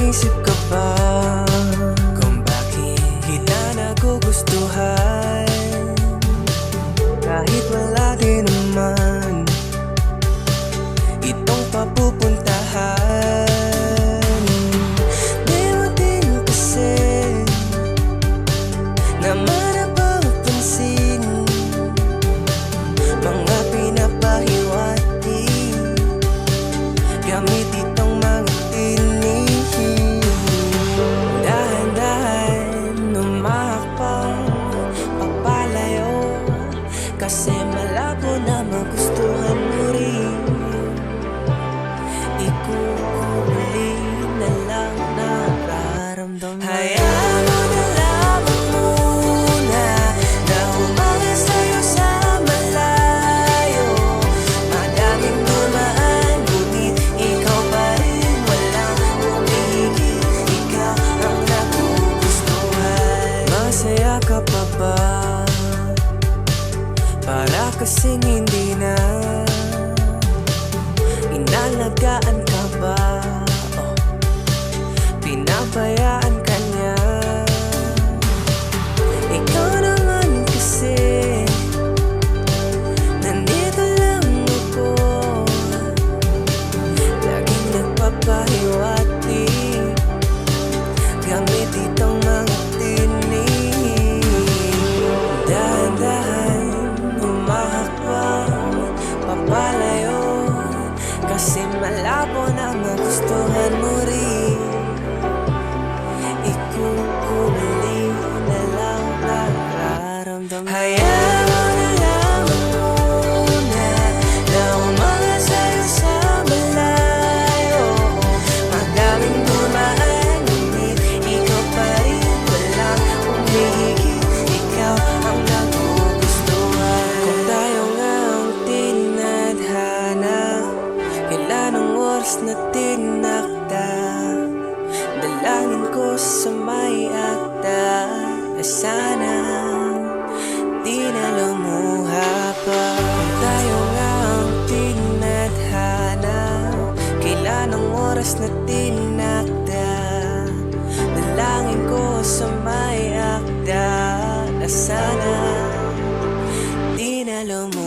Naisip ka ba kung bakit kita nagugustuhan? Kahit wala din naman itong papupuntahan. Di mo din kasi naman napapansin mga pinapahiwati gamit itong mga tinig. Dahan-dahan umakbang papalayo kasi malabo na magustuhan mo rin. Ikukulit na lang nararamdaman. Hayaan mo na lamang muna na humanga sa'yo sa malayo. Madaming dumaan, ngunit ikaw pa rin walang umigil. Ikaw ang nagugustuhan. Masaya ka pa ba? Para kasing hindi na inalagaan ka ba? Pinabayaan ka niya. Ikaw naman kasi nandito lang ako, laging nagpapahiwati gamit itong mga tinig. Dahan-dahan humahakbang papalayo kasi malabo na magustuhan mo rin. Ikukulit na lang nararamdaman. Hayaan mo na lamang muna na humanga sa'yo sa malayo. Madaming dumaan, ngunit ikaw pa rin walang umihigit. Ikaw ang nagugustuhan. Kung tayo nga ang tinadhana, kailan ang oras na tinakda? Dalangin ko sa may akda na sana di na lumuha pa. Kung tayo nga ang tinadhana, kailan ang oras na tinakda? Dalangin ko sa may akda na sana di na lumuha.